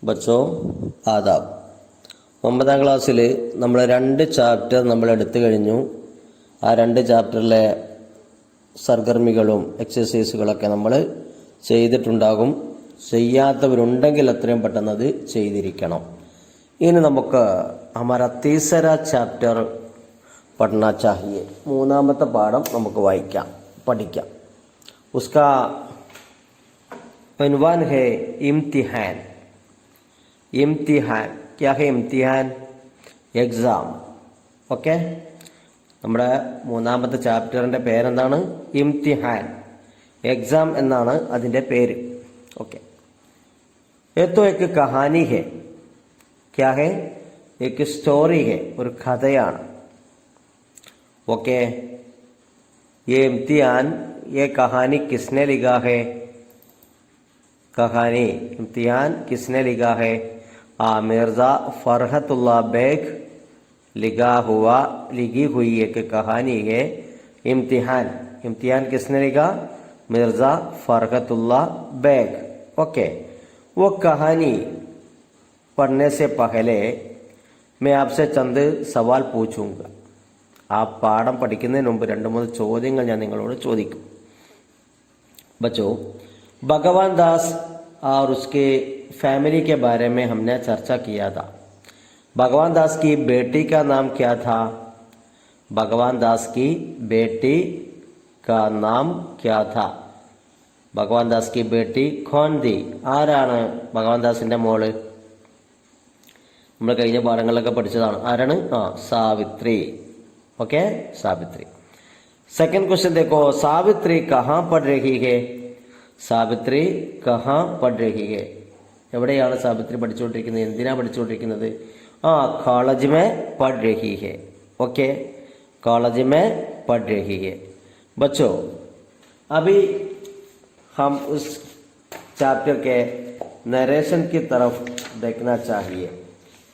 ബച്ചോ ആദാബ്. 9ാം ക്ലാസ്സിൽ നമ്മൾ 2 ചാപ്റ്റർ നമ്മൾ എടുത്തു കഴിഞ്ഞു. ആ 2 ചാപ്റ്ററിലെ സർഗർമികളും എക്സസൈസുകളൊക്കെ നമ്മൾ ചെയ്തിട്ടുണ്ടാകും. ചെയ്യാത്തവരുണ്ടെങ്കിൽ എത്രയും പെട്ടെന്ന് അത് ചെയ്തിരിക്കണം. ഇനി നമുക്ക് ഹമാരാ തീസര ചാപ്റ്റർ പഠന ചാഹിയെ, 3ാമത്തെ പാഠം നമുക്ക് പഠിക്കാം. ഉസ്കാ उन्वान है इम्तिहान. इम्तिहान क्या है? इम्तिहान എക്സാം. ഓക്കെ, നമ്മുടെ 3ാമത്തെ ചാപ്റ്ററിൻ്റെ പേരെന്താണ്? ഇംതിഹാൻ, എക്സാം എന്നാണ് അതിൻ്റെ പേര്. ഓക്കെ, ഏതോ എക്ക് കഹാനി ഹെ. ക്യാ ഹെ? എക്ക് സ്റ്റോറി ഹെ, ഒരു കഥയാണ്. ഓക്കെ, ये इम्तिहान, ये कहानी किसने लिखा है? कहानी इम्तिहान किसने लिखा है? मिर्ज़ा फरहतुल्लाह बेग लिखी हुई एक कहानी है इम्तिहान. इम्तिहान किसने लिखा? मिर्ज़ा फरहतुल्लाह बेग. ओके, वो कहानी पढ़ने से पहले मैं आपसे चंद सवाल पूछूंगा. ആ പാഠം പഠിക്കുന്നതിന് മുമ്പ് 2-3 ചോദ്യങ്ങൾ ഞാൻ നിങ്ങളോട് ചോദിക്കും. बच्चों, भगवान दास और उसके फैमिली के बारे में हमने चर्चा किया था. भगवान दास की बेटी का नाम क्या था? भगवान दास की बेटी का नाम क्या था? भगवान दास की बेटी कौन थी? ആരാണ് ഭഗവാൻ ദാസിന്റെ മോള്? നമ്മൾ കഴിഞ്ഞ പാഠങ്ങളിലൊക്കെ പഠിച്ചതാണ്. ആരാണ്? Savitri. Okay, Savitri. Second question देखो, सावित्री कहाँ पढ़ रही है? सावित्री कहाँ पढ़ रही है? എവിടെയാണ് സാവിത്രി പഠിച്ചുകൊണ്ടിരിക്കുന്നത്? എന്തിനാ പഠിച്ചുകൊണ്ടിരിക്കുന്നത്? कॉलेज में पढ़ रही है. ओके, कॉलेज में पढ़ रही है. बच्चों, अभी हम उस चैप्टर के नरेशन की तरफ देखना चाहिए.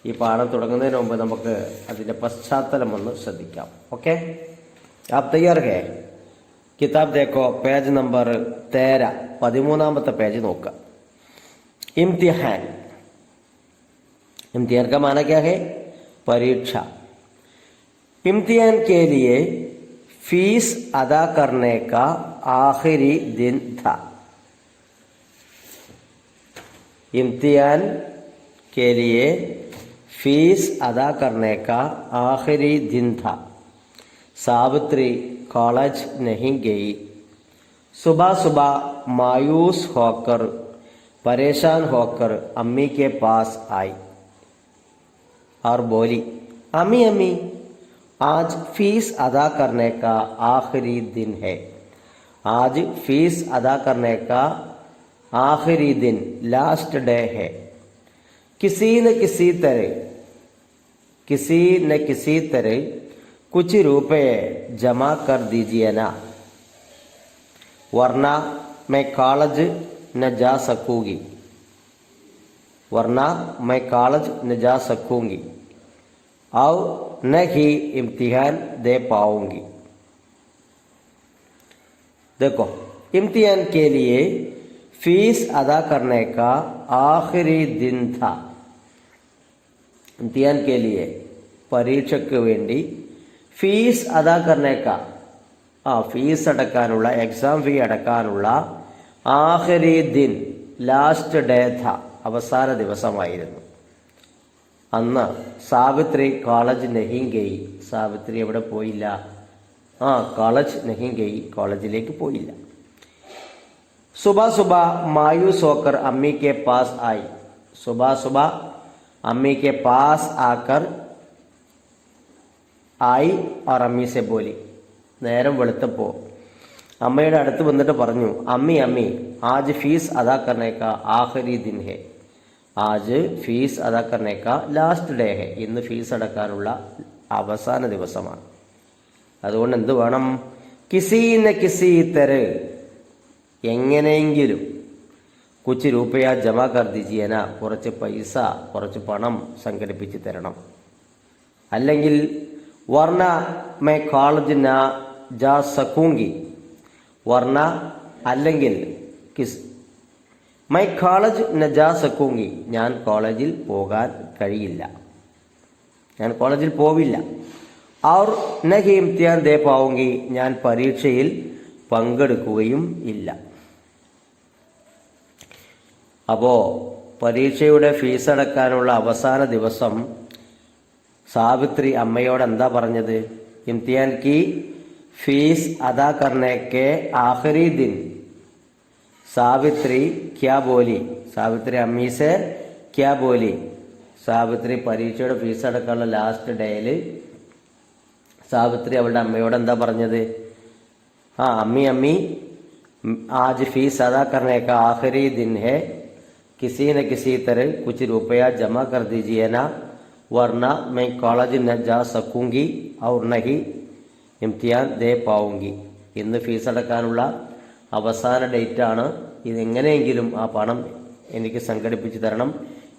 ഈ പാഠം തുടങ്ങുന്നതിന് മുമ്പ് നമുക്ക് അതിന്റെ പശ്ചാത്തലം ഒന്ന് ശ്രദ്ധിക്കാം. ഓക്കെ, आप तैयार है? किताब देखो, पेज नंबर 13, 13ാമത്തെ പേജ് നോക്കുക. इम्तिहान. इम्तिहान का माना क्या है? परीक्षा. इम्तिहान के लिए फीस अदा करने का आखिरी दिन था. इम्तिहान के लिए फीस अदा करने का आखिरी दिन था. सावित्री कॉलेज नहीं गई. सुबह सुबह मायूस होकर, परेशान होकर अम्मी के पास आई और बोली, अम्मी अम्मी, आज फीस अदा करने का आखिरी दिन है. आज फीस अदा करने का आखिरी दिन, लास्ट डे है. किसी न किसी तरह कुछ रुपए जमा कर दीजिए ना, वरना मैं कॉलेज न जा सकूंगी. और न ही इम्तिहान दे पाऊंगी. देखो, इम्तिहान के लिए फीस अदा करने का आखिरी दिन था. इम्तिहान के लिए, പരീക്ഷയ്ക്ക് വേണ്ടി ഫീസ് അദാ കർണേക്ക, ഫീസ് അടക്കാനുള്ള, എക്സാം ഫീ അടക്കാനുള്ള ആഖിരി ദിൻ, ലാസ്റ്റ് ഡേ ഥ, അവസാന ദിവസമായിരുന്നു. അന്ന് സാവിത്രി കോളേജ് നഹീം ഗയി. സാവിത്രി എവിടെ പോയില്ല? കോളേജ് നഹീം ഗയി, കോളേജിലേക്ക് പോയില്ല. सुबह सुबह मायूस होकर अम्मी के पास आई. सुबह सुबह अम्मी के पास आकर आई और अम्मी से बोली. നേരം വെളുത്തപ്പോ അമ്മയുടെ അടുത്ത് വന്നിട്ട് പറഞ്ഞു, അമ്മി അമ്മി, ആജ് ഫീസ് അദാ കർനെ കാ ആഖിരി ദിൻ ഹെ. ആജ് ഫീസ് അദാ കർനെ കാ ലാസ്റ്റ് ഡേ ഹെ. ഇന്ന് ഫീസ് അടക്കാനുള്ള അവസാന ദിവസമാണ്. അതുകൊണ്ട് എന്ത് വേണം? കിസി ന കിസി തര, എങ്ങനെയെങ്കിലും കുച്ച് രൂപയ ജമാ കർ ദീജിയേന, കുറച്ച് പൈസ, കുറച്ച് പണം സംഘടിപ്പിച്ച് തരണം. അല്ലെങ്കിൽ വർണ്ണ മേ കോളേജ് ന ജാ സക്കൂങ്കി, വർണ്ണ അല്ലെങ്കിൽ മൈ കോളേജ് ന ജാ സക്കൂങ്കി, ഞാൻ കോളേജിൽ പോകാൻ കഴിയില്ല, ഞാൻ കോളേജിൽ പോവില്ല. ഔർ നഹി ഇംതിഹാൻ ദേ പാവുങ്കി, ഞാൻ പരീക്ഷയിൽ പങ്കെടുക്കുകയും ഇല്ല. അപ്പോൾ പരീക്ഷയുടെ ഫീസ് അടക്കാനുള്ള അവസാന ദിവസം സാവിത്രി അമ്മയോട് എന്താ പറഞ്ഞത്? ഇംതിഹാൻ കി ഫീസ് അദാ കർനെ കെ ആഖിരി ദിൻ സാവിത്രി ക്യാ ബോലി, സാവിത്രി അമ്മീ സെ ക്യാ ബോലി. സാവിത്രി പരീക്ഷയുടെ ഫീസ് അടക്കാനുള്ള ലാസ്റ്റ് ഡേയിൽ സാവിത്രി അവളുടെ അമ്മയോട് എന്താ പറഞ്ഞത്? അമ്മി അമ്മി ആജ് ഫീസ് അദാ കർനെ കാ ആഖിരി ദിൻ ഹെ, किसी न किसी तरह कुछ रुपया जमा कर दीजिए ना, वरना मैं कॉलेज न जा सकूंगी और नहीं ഇംതിഹാൻ ദേ പാവുങ്കി. ഇന്ന് ഫീസ് അടക്കാനുള്ള അവസാന ഡേറ്റാണ്. ഇതെങ്ങനെയെങ്കിലും ആ പണം എനിക്ക് സംഘടിപ്പിച്ച് തരണം,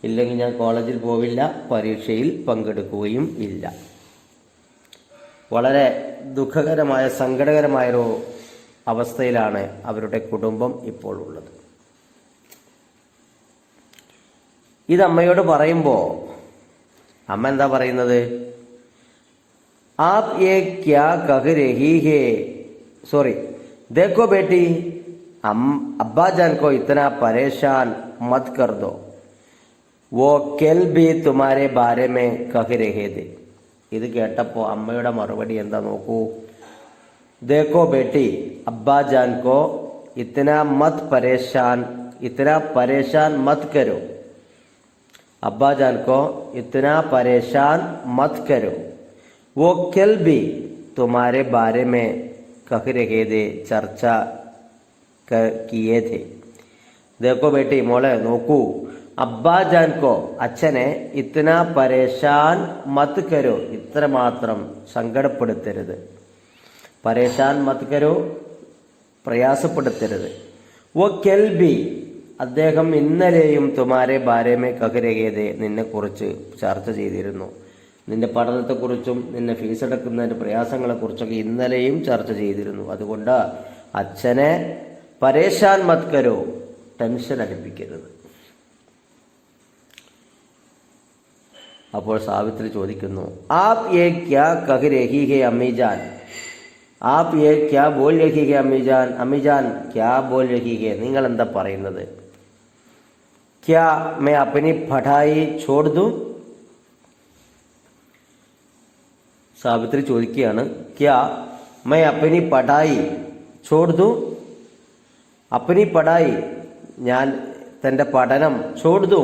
ഇല്ലെങ്കിൽ ഞാൻ കോളേജിൽ പോവില്ല, പരീക്ഷയിൽ പങ്കെടുക്കുകയും ഇല്ല. വളരെ ദുഃഖകരമായ സങ്കടകരമായൊരു അവസ്ഥയിലാണ് അവരുടെ കുടുംബം ഇപ്പോൾ ഉള്ളത്. ഇത് അമ്മയോട് പറയുമ്പോൾ അമ്മ എന്താ പറയുന്നത്? आप ये क्या कह रही है, सॉरी देखो बेटी, अब्बा जान को इतना परेशान मत कर दो, वो कल भी तुम्हारे बारे में कह रहे थे. ഇത് കേട്ടപ്പോൾ അമ്മയുടെ മറുപടി എന്താ നോക്കൂ. देखो बेटी, अब्बा जान को इतना परेशान मत करो, अब्बा जान को इतना परेशान मत करो, वो कल भी तुम्हारे बारे में कह रहे थे, चर्चा किए थे. देखो बेटी, മോളെ നോക്കൂ, അബ്ബാ ജാൻ കോ, അച്ഛനെ ഇത്തന പരേശാൻ മത് കരോ, ഇത്രമാത്രം സങ്കടപ്പെടുത്തരുത്. പരേശാൻ മത് കരോ, പ്രയാസപ്പെടുത്തരുത്. വോ കൽ ബി, അദ്ദേഹം ഇന്നലെയും തുമാരെ ബാരേമേ കഹരഹേദേ, നിന്നെക്കുറിച്ച് ചർച്ച ചെയ്തിരുന്നു. നിന്റെ പഠനത്തെക്കുറിച്ചും നിന്നെ ഫീസ് അടക്കുന്നതിൻ്റെ പ്രയാസങ്ങളെക്കുറിച്ചൊക്കെ ഇന്നലെയും ചർച്ച ചെയ്തിരുന്നു. അതുകൊണ്ട് അച്ഛനെ പരേശാൻ മത് കരോ, ടെൻഷൻ അടിപ്പിക്കരുത്. അപ്പോൾ സാവിത്രി ചോദിക്കുന്നു, ആപ് യേ ക്യാ കഹ് രഹി ഹേ അമ്മീജാൻ, ആപ് യേ ക്യാ ബോൽ രഹി ഹേ അമ്മീജാൻ, അമ്മീജാൻ ക്യാ ബോൽ രഹി ഹേ, നിങ്ങൾ എന്താ പറയുന്നത്? ക്യാ മേ അപ്നി പഠായി ഛോഡ് ദൂ, സാവിത്രി ചോദിക്കുകയാണ്, ക്യാ മേ അപ്നി പഠായി ഛോഡ് ദൂ, അപ്നി പഠായി, ഞാൻ തൻ്റെ പഠനം ഛോഡ് ദൂ,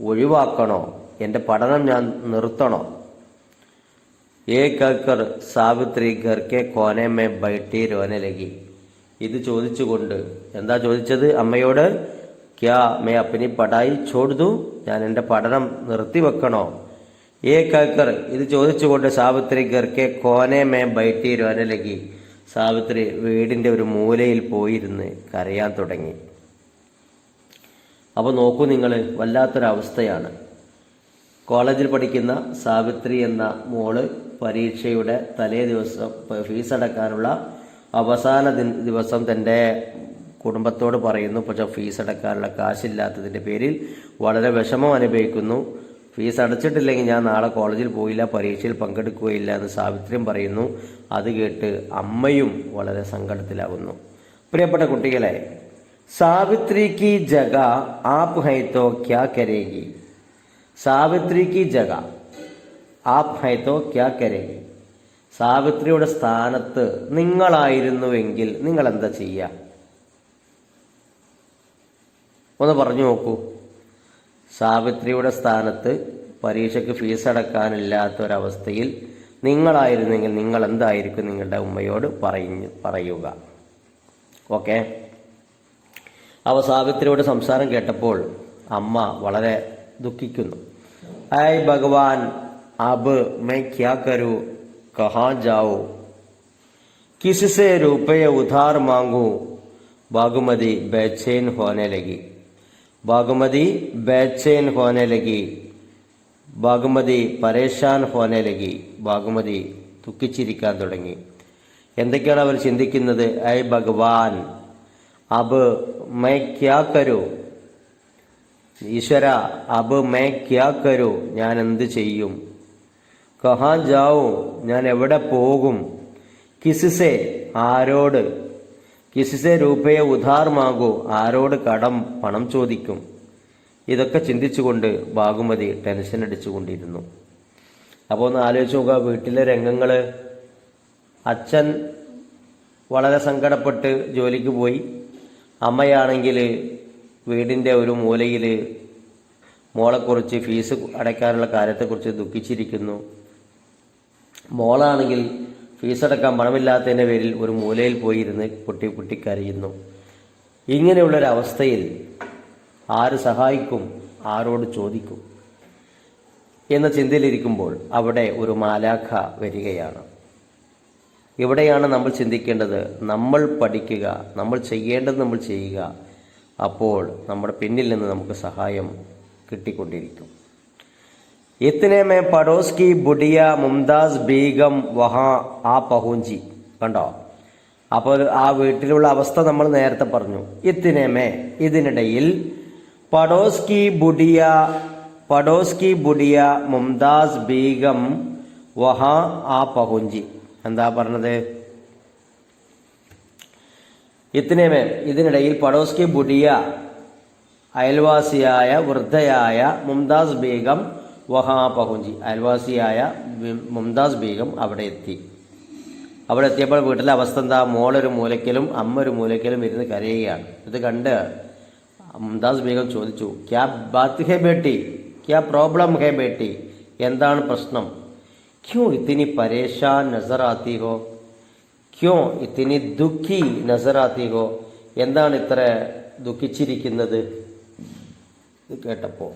ഒഴിവാക്കണോ, എൻ്റെ പഠനം ഞാൻ നിർത്തണോ? ഏ കർ സാവിത്രി ഘർ കെ കോനെ മേ ബൈഠി രോനെ ലഗി. ഇത് ചോദിച്ചുകൊണ്ട് എന്താ ചോദിച്ചത് അമ്മയോട്? ക്യാ മേ അപ്നി പഠായി ഛോഡ് ദൂ, ഞാൻ എൻ്റെ പഠനം നിർത്തിവെക്കണോ? ഏ കർ, ഇത് ചോദിച്ചുകൊണ്ട് സാവിത്രി ഘർ കെ കോനെ മേ ബൈഠി രോനെ ലഗി. സാവിത്രി വീടിൻ്റെ ഒരു മൂലയിൽ പോയിരുന്ന് കരയാൻ തുടങ്ങി. അപ്പോൾ നോക്കൂ നിങ്ങൾ, വല്ലാത്തൊരവസ്ഥയാണ്. കോളേജിൽ പഠിക്കുന്ന സാവിത്രി എന്ന മോള് പരീക്ഷയുടെ തലേ ദിവസം ഫീസ് അടക്കാനുള്ള അവസാന ദിവസം തൻ്റെ കുടുംബത്തോട് പറയുന്നു, പക്ഷേ ഫീസ് അടക്കാനുള്ള കാശില്ലാത്തതിൻ്റെ പേരിൽ വളരെ വിഷമം അനുഭവിക്കുന്നു. ഫീസ് അടച്ചിട്ടില്ലെങ്കിൽ ഞാൻ നാളെ കോളേജിൽ പോയില്ല, പരീക്ഷയിൽ പങ്കെടുക്കുകയില്ല എന്ന് സാവിത്രിയും പറയുന്നു. അത് കേട്ട് അമ്മയും വളരെ സങ്കടത്തിലാകുന്നു. പ്രിയപ്പെട്ട കുട്ടികളെ, സാവിത്രി കി ജഗ ആപ് ഹൈ തോ ക്യാ കരേഗി, സാവിത്രി കി ജഗ ആപ് ഹൈ തോ ക്യാ കരേഗി, സാവിത്രിയുടെ സ്ഥാനത്ത് നിങ്ങളായിരുന്നുവെങ്കിൽ നിങ്ങൾ എന്താ ചെയ്യുക? ഒന്ന് പറഞ്ഞു നോക്കൂ. സാവിത്രിയുടെ സ്ഥാനത്ത് പരീക്ഷയ്ക്ക് ഫീസ് അടക്കാനില്ലാത്തൊരവസ്ഥയിൽ നിങ്ങളായിരുന്നെങ്കിൽ നിങ്ങൾ എന്തായിരിക്കും നിങ്ങളുടെ ഉമ്മയോട് പറയുക? ഓക്കെ. അവ സാവിത്രിയുടെ സംസാരം കേട്ടപ്പോൾ അമ്മ വളരെ ദുഃഖിക്കുന്നു. ഐ ഭഗവാൻ, അബ് മൈ ക്യാ കരൂ, കഹാ ജാഊ, കിസ്സേ രൂപയെ ഉധാർ മാംഗൂ, ബാഗുമതി ബേചൈൻ ഹോനെ ലഗി, ബാഗുമതി ബേചൈൻ ഹോനെ ലഗി, ബാഗുമതി പരേശാൻ ഹോനെ ലഗി, ബാഗുമതി ദുഃഖിച്ചിരിക്കാൻ തുടങ്ങി. എന്തൊക്കെയാണ് അവർ ചിന്തിക്കുന്നത്? ഐ ഭഗവാൻ, അബ് മൈ ക്യാ കരൂ, ഈശ്വര അബ് മൈ ക്യാ കരൂ, ഞാൻ എന്ത് ചെയ്യും. കഹാ ജാവൂ, ഞാൻ എവിടെ പോകും. കിസിസെ, ആരോട്. കിസിസെ രൂപയെ ഉധാർ മാകൂ, ആരോട് പണം ചോദിക്കും. ഇതൊക്കെ ചിന്തിച്ചുകൊണ്ട് ഭാഗമതി ടെൻഷൻ അടിച്ചുകൊണ്ടിരുന്നു. അപ്പോൾ ഒന്ന് ആലോചിച്ച് നോക്കുക, വീട്ടിലെ രംഗങ്ങൾ. അച്ഛൻ വളരെ സങ്കടപ്പെട്ട് ജോലിക്ക് പോയി. അമ്മയാണെങ്കിൽ വീടിൻ്റെ ഒരു മൂലയിൽ മോളെക്കുറിച്ച് ഫീസ് അടയ്ക്കാനുള്ള കാര്യത്തെക്കുറിച്ച് ദുഃഖിച്ചിരിക്കുന്നു. മോളാണെങ്കിൽ ഫീസ് അടക്കാൻ പണമില്ലാത്തതിൻ്റെ പേരിൽ ഒരു മൂലയിൽ പോയിരുന്ന് പൊട്ടിക്കരയുന്നു. ഇങ്ങനെയുള്ളൊരവസ്ഥയിൽ ആര് സഹായിക്കും, ആരോട് ചോദിക്കും എന്ന ചിന്തയിലിരിക്കുമ്പോൾ അവിടെ ഒരു മാലാഖ വരികയാണ്. ഇവിടെയാണ് നമ്മൾ ചിന്തിക്കേണ്ടത്. നമ്മൾ പഠിക്കുക, നമ്മൾ ചെയ്യേണ്ടത് നമ്മൾ ചെയ്യുക. അപ്പോൾ നമ്മുടെ പിന്നിൽ നിന്ന് നമുക്ക് സഹായം കിട്ടിക്കൊണ്ടിരിക്കും. ഇത്തനെ മേ പടോസ് കി ബുഡിയ മുംതാസ് ബീഗം വഹാ ആ പഹൂഞ്ചി. കണ്ടോ? അപ്പോൾ ആ വീട്ടിലുള്ള അവസ്ഥ നമ്മൾ നേരത്തെ പറഞ്ഞു. ഇത്തനെ മേ, ഇതിനിടയിൽ പടോസ് കി ബുഡിയ മുംതാസ് ബീഗം വഹാ ആ പഹൂഞ്ചി. എന്താ പറഞ്ഞത്? ഇത്തനേമേ, ഇതിനിടയിൽ പടോസ് കി ബുഡിയ, അയൽവാസിയായ വൃദ്ധയായ മുംതാസ് ബീഗം വഹാ പഹുഞ്ചി, അയൽവാസിയായ മുംതാസ് ബീഗം അവിടെ എത്തി. അവിടെ എത്തിയപ്പോൾ വീട്ടിലെ അവസ്ഥ എന്താ? മോളൊരു മൂലയ്ക്കലും അമ്മ ഒരു മൂലയ്ക്കലും ഇരുന്ന് കരയുകയാണ്. ഇത് കണ്ട് മുംതാസ് ബീഗം ചോദിച്ചു, ക്യാ ബാത് ഹേ ബേട്ടി, ക്യാ പ്രോബ്ലം ഹേ ബേട്ടി, എന്താണ് പ്രശ്നം? ക്യോं इतनी परेशान नजर आती हो, क्यों इतनी दुखी नजर आती हो, എന്താണ് ഇത്ര ദുഃഖിച്ചിരിക്കുന്നത്? കേട്ടപ്പോ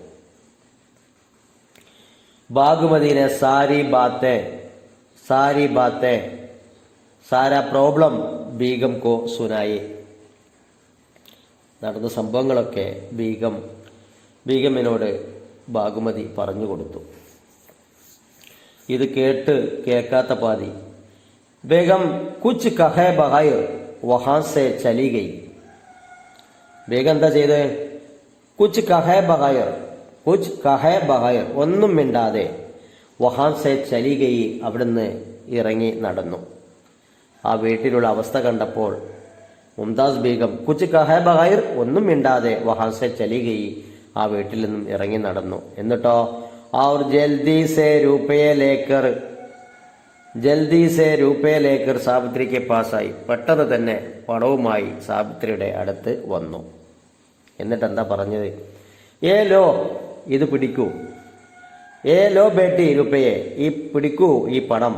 ബാഗുമതിനെ സാരി ബാത്തെ സാരാ പ്രോബ്ലം ബീഗം കോ സുനായി. നടന്ന സംഭവങ്ങളൊക്കെ ബീഗമിനോട് ബാഗുമതി പറഞ്ഞു കൊടുത്തു. ഇത് കേൾക്കാത്ത പാതി ബേഗം കുച്ച് കഹേ ബഹായർ വഹാൻ സെ ചലി ഗയി. ബേഗം എന്താ ചെയ്തേ? കുച്ച് കഹേ ബഹായർ, ഒന്നും മിണ്ടാതെ വഹാൻ സെ ചലി ഗയി, അവിടുന്ന് ഇറങ്ങി നടന്നു. ആ വീട്ടിലുള്ള അവസ്ഥ കണ്ടപ്പോൾ മുംതാസ് ബീഗം കുച്ച് കഹേ ബഹായർ, ഒന്നും മിണ്ടാതെ വഹാൻ സെ ചലി ഗയി, ആ വീട്ടിൽ നിന്നും ഇറങ്ങി നടന്നു. എന്നിട്ടോ और जल्दी से रुपये लेकर സാവിത്രി के पास ആയി. പെട്ടെന്ന് തന്നെ പണവുമായി സാവിത്രിയുടെ അടുത്ത് വന്നു. എന്നിട്ട് എന്താ പറഞ്ഞത്? ഏ ലോ, ഇത് പിടിക്കൂ. ഏ ലോ ബേട്ടി രുപയെ, ഈ പിടിക്കൂ ഈ പണം.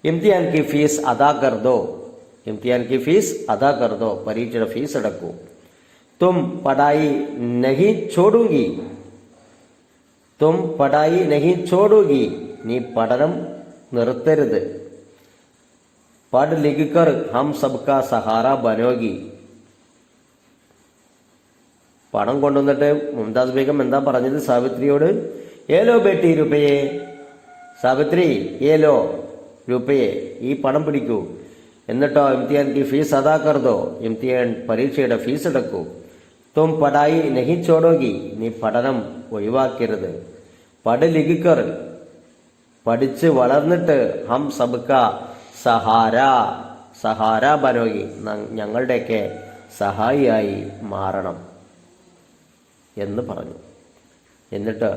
ഇംതിഹാൻ की फीस अदा कर दो, പരീക്ഷയുടെ ഫീസ് അടക്കൂ. तुम पढ़ाई नहीं छोड़ोगी, നീ പഠനം നിർത്തരുത്. പഠ് ലിഖ് കർ ഹം സബ്കാ സഹാര ബനോഗി. പണം കൊണ്ടുവന്നിട്ട് മുംതാസ് ബീഗം എന്താ പറഞ്ഞത് സാവിത്രിയോട്? ഏലോ ബേട്ടി രുപയെ, സാവിത്രി ഏലോ രുപയെ, ഈ പണം പിടിക്കൂ. എന്നിട്ടോ ഇംതിഹാൻ की फीस अदा कर दो, ഇംതിഹാൻ പരീക്ഷയുടെ ഫീസ് അടക്കൂ. തും പഠായി നഹി ചോടോഗി, നീ പഠനം ഒഴിവാക്കരുത്. പഠ് ലിഖ് കർ, പഠിച്ച് വളർന്നിട്ട് ഹം സബ്കാ സഹാര ബനോഗി, ഞങ്ങളുടെയൊക്കെ സഹായിയായി മാറണം എന്ന് പറഞ്ഞു. എന്നിട്ട്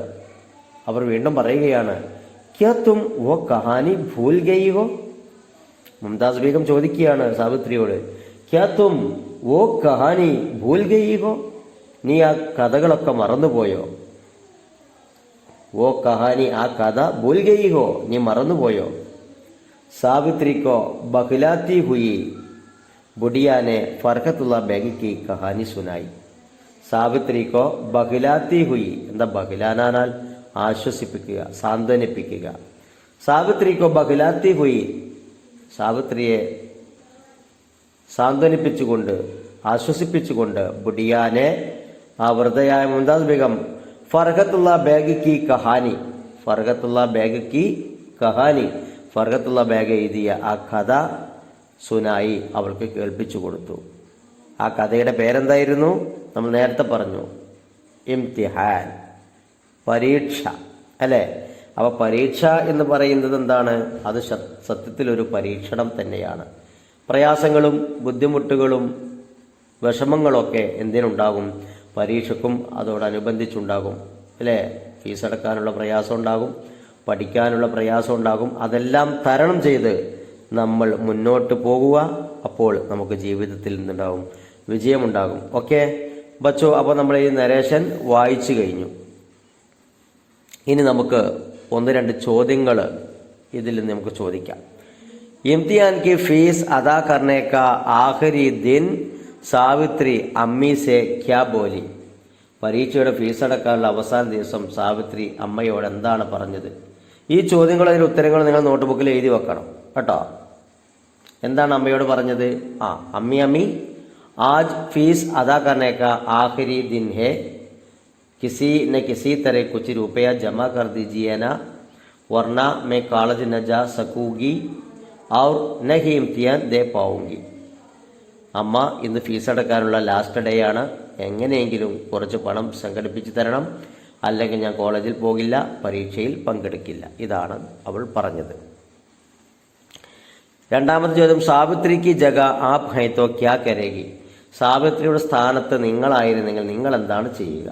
അവർ വീണ്ടും പറയുകയാണ്, ക്യാ തും വോ കഹാനി ഭൂൽ ഗയി ഹോ. മുംതാസ് ബീഗം ചോദിക്കുകയാണ് സാവിത്രിയോട്, ക്യാ തും വോ കഹാനി ഭൂൽ ഗയി ഹോ, നീ ആ കഥകളൊക്കെ മറന്നുപോയോ? വോ കഹാനി, ആ കഥ ഭൂൽ ഗയി ഹോ, നീ മറന്നുപോയോ? സാവിത്രിക്കോ ബഖിലാത്തി ഹുയി ബുഡിയാനെ ഫർഖത്തുള്ള ബേഗ് की കഹാനി സുനായി. സാവിത്രിക്കോ ബഖിലാത്തി ഹുയി, എന്താ ബഖിലാനാൽ ആശ്വസിപ്പിക്കുക, സാന്ത്വനിപ്പിക്കുക. സാവിത്രിക്കോ ബഖിലാത്തി ഹുയി, സാവിത്രിയെ സാന്ത്വനിപ്പിച്ചുകൊണ്ട് ആശ്വസിപ്പിച്ചുകൊണ്ട് ബുഡിയാനെ, ആ വൃദ്ധയായ മുംതാസ് ബീഗം ഫർഖത്തുള്ള ബേഗ് की കഹാനി, ഫർഖത്തുള്ള ബേഗ് എഴുതിയ ആ കഥ സുനായി അവൾക്ക് കേൾപ്പിച്ചു കൊടുത്തു. ആ കഥയുടെ പേരെന്തായിരുന്നു? നമ്മൾ നേരത്തെ പറഞ്ഞു, ഇംതിഹാൻ, പരീക്ഷ അല്ലേ? അപ്പോൾ പരീക്ഷ എന്ന് പറയുന്നത് എന്താണ്? അത് സത്യത്തിൽ ഒരു പരീക്ഷണം തന്നെയാണ്. പ്രയാസങ്ങളും ബുദ്ധിമുട്ടുകളും വിഷമങ്ങളൊക്കെ എന്തിനുണ്ടാകും? പരീക്ഷയ്ക്കും അതോടനുബന്ധിച്ചുണ്ടാകും അല്ലേ? ഫീസ് അടക്കാനുള്ള പ്രയാസം ഉണ്ടാകും, പഠിക്കാനുള്ള പ്രയാസം ഉണ്ടാകും. അതെല്ലാം തരണം ചെയ്ത് നമ്മൾ മുന്നോട്ട് പോകുക. അപ്പോൾ നമുക്ക് ജീവിതത്തിൽ നിന്നുണ്ടാകും വിജയമുണ്ടാകും. ഓക്കെ ബച്ചോ, അപ്പോൾ നമ്മൾ ഈ നരേഷൻ വായിച്ചു കഴിഞ്ഞു. ഇനി നമുക്ക് 1-2 ചോദ്യങ്ങൾ ഇതിൽ നിന്ന് നമുക്ക് ചോദിക്കാം. इम्तिहान की फीस अदा करने का आखिरी दिन സാവിത്രി അമ്മി സെ ക്യാ ബോലി? പരീക്ഷയുടെ ഫീസ് അടക്കാനുള്ള അവസാന ദിവസം സാവിത്രി അമ്മയോട് എന്താണ് പറഞ്ഞത്? ഈ ചോദ്യങ്ങളും അതിൻ്റെ ഉത്തരങ്ങളും നിങ്ങൾ നോട്ട്ബുക്കിൽ എഴുതി വെക്കണം കേട്ടോ. എന്താണ് അമ്മയോട് പറഞ്ഞത്? അമ്മി ആജ് ഫീസ് അദാ കർനെ കാ ആഖിരി ദിൻ ഹേ, किसी न किसी तरह कुछ रुपया जमा कर दीजिए ना, वरना मैं कॉलेज न जा सकूंगी और न ही इम्तिहान दे पाऊंगी. അമ്മ, ഇന്ന് ഫീസ് അടക്കാനുള്ള ലാസ്റ്റ് ഡേ ആണ്, എങ്ങനെയെങ്കിലും കുറച്ച് പണം സംഘടിപ്പിച്ച് തരണം, അല്ലെങ്കിൽ ഞാൻ കോളേജിൽ പോകില്ല, പരീക്ഷയിൽ പങ്കെടുക്കില്ല. ഇതാണ് അവൾ പറഞ്ഞത്. രണ്ടാമത്തെ ചോദ്യം, സാവിത്രിക്ക് ജഗ ആപ് ഹൈ തോ ക്യാ കരേഗി? സാവിത്രിയുടെ സ്ഥാനത്ത് നിങ്ങളായിരുന്നെങ്കിൽ നിങ്ങൾ എന്താണ് ചെയ്യുക?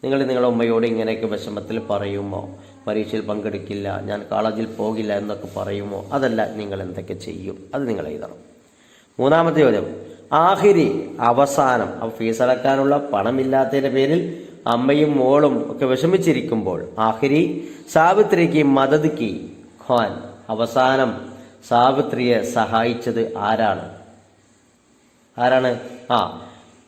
നിങ്ങൾ നിങ്ങളുടെ ഉമ്മയോട് ഇങ്ങനെയൊക്കെ വിഷമത്തിൽ പറയുമോ? പരീക്ഷയിൽ പങ്കെടുക്കില്ല, ഞാൻ കോളേജിൽ പോകില്ല എന്നൊക്കെ പറയുമോ? അതല്ല, നിങ്ങൾ എന്തൊക്കെ ചെയ്യും? അത് നിങ്ങൾ എഴുതണം. മൂന്നാമത്തെ ചോദ്യം, ആഖിരി അവസാനം, ഫീസ് അടക്കാനുള്ള പണമില്ലാത്തതിൻ്റെ പേരിൽ അമ്മയും മോളും ഒക്കെ വിഷമിച്ചിരിക്കുമ്പോൾ ആഖിരി സാവിത്രിക്ക് മദദ് കി ഖാൻ, അവസാനം സാവിത്രിയെ സഹായിച്ചത് ആരാണ്?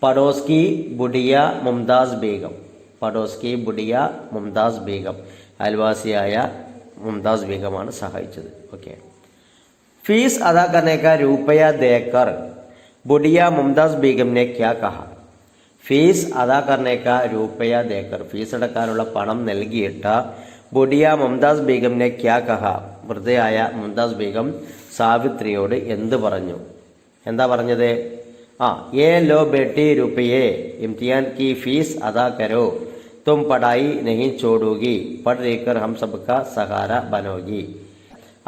പഡോസ് കി ബുഡിയ മുംതാസ് ബീഗം. പഡോസ് കി ബുഡിയ മുംതാസ് ബീഗം, അയൽവാസിയായ മുംതാസ് ബീഗമാണ് സഹായിച്ചത്. ഓക്കെ. फीस अदा करने का रुपया देकर बुढ़िया मुमताज़ बेगम ने क्या कहा? ഫീസ് അദാ കർണേക്ക രൂപയ ദേക്കർ, ഫീസ് അടക്കാനുള്ള പണം നൽകിയിട്ട ബുഡിയ മുംതാസ് ബീഗംനെ ക്യാ കഹ, വൃദ്ധയായ മുംതാസ് ബീഗം സാവിത്രിയോട് എന്ത് പറഞ്ഞു? എന്താ പറഞ്ഞത്? ഏ ലോ ബേട്ടി രൂപയെ ഇംതിഹാൻ കി ഫീസ് അദാ കരോ, തും പടായി നഹീ ചോടൂഗി, പഠ് രേക്കർ ഹം സബ്കാ സഹാര ബനോഗി.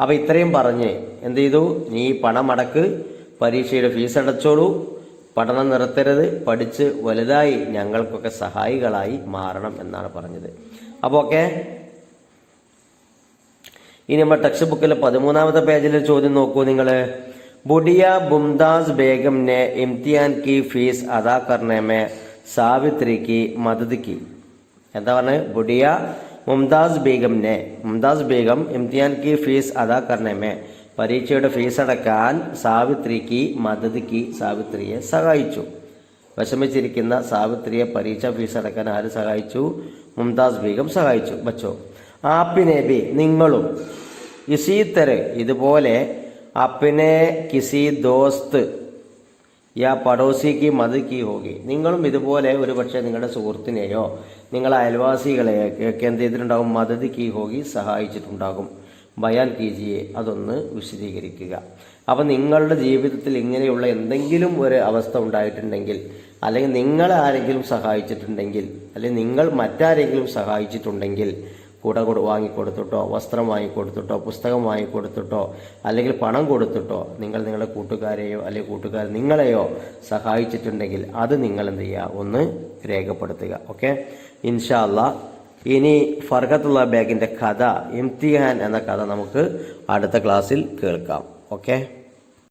അപ്പോൾ ഇത്രയും പറഞ്ഞ് എന്ത് ചെയ്തു? നീ പണം അടക്ക്, പരീക്ഷയുടെ ഫീസ് അടച്ചോളൂ, പഠനം നിർത്തരുത്, പഠിച്ച് വലുതായി ഞങ്ങൾക്കൊക്കെ സഹായികളായി മാറണം എന്നാണ് പറഞ്ഞത്. അപ്പോൾ ഓക്കെ, ഇനി നമ്മൾ ടെക്സ്റ്റ് ബുക്കിലെ 13ാമത്തെ പേജിലെ ചോദ്യം നോക്കൂ നിങ്ങൾ. ബുഡിയ മുംതാസ് ബേഗം ने इम्तिहान की फीस अदा करने में सावित्री की मदद की. എന്താ പറഞ്ഞത്? ബുഡിയ മുംതാസ് ബേഗം ഇംതിഹാൻ കി ഫീസ് അദാ കർനെ മേ, പരീക്ഷയുടെ ഫീസ് അടക്കാൻ സാവിത്രിക്ക് മദദ് കി, സാവിത്രിയെ സഹായിച്ചു. വിഷമിച്ചിരിക്കുന്ന സാവിത്രിയെ പരീക്ഷ ഫീസ് അടക്കാൻ ആര് സഹായിച്ചു? മുംതാസ് ബേഗം സഹായിച്ചു. ബച്ചോ, ആപ്പിനെ ബി, നിങ്ങളും ഇസീ തര, ഇതുപോലെ അപ്പിനെ കിസി ദോസ്ത് യാ പടോസിക്ക് മദദ് കി ഹോഗി, നിങ്ങളും ഇതുപോലെ ഒരു പക്ഷേ നിങ്ങളുടെ സുഹൃത്തിനെയോ നിങ്ങളെ അയൽവാസികളെയൊക്കെ എന്ത് ചെയ്തിട്ടുണ്ടാകും? മദദ് കി ഹോഗി, സഹായിച്ചിട്ടുണ്ടാകും. ബയാൻ കീജിയെ, അതൊന്ന് വിശദീകരിക്കുക. അപ്പം നിങ്ങളുടെ ജീവിതത്തിൽ ഇങ്ങനെയുള്ള എന്തെങ്കിലും ഒരു അവസ്ഥ ഉണ്ടായിട്ടുണ്ടെങ്കിൽ, അല്ലെങ്കിൽ നിങ്ങൾ ആരെങ്കിലും സഹായിച്ചിട്ടുണ്ടെങ്കിൽ, അല്ലെങ്കിൽ നിങ്ങൾ മറ്റാരെങ്കിലും സഹായിച്ചിട്ടുണ്ടെങ്കിൽ, കുട വാങ്ങിക്കൊടുത്തിട്ടോ, വസ്ത്രം വാങ്ങിക്കൊടുത്തിട്ടോ, പുസ്തകം വാങ്ങിക്കൊടുത്തിട്ടോ, അല്ലെങ്കിൽ പണം കൊടുത്തിട്ടോ, നിങ്ങൾ നിങ്ങളുടെ കൂട്ടുകാരെയോ അല്ലെങ്കിൽ കൂട്ടുകാർ നിങ്ങളെയോ സഹായിച്ചിട്ടുണ്ടെങ്കിൽ അത് നിങ്ങൾ എന്ത് ചെയ്യുക? ഒന്ന് രേഖപ്പെടുത്തുക. ഓക്കെ, ഇൻഷാ അല്ലാ. ഇനി ഫർഖത്തുള്ള ബാഗിൻ്റെ കഥ, ഇംതിഹാൻ എന്ന കഥ നമുക്ക് അടുത്ത ക്ലാസ്സിൽ കേൾക്കാം. ഓക്കെ.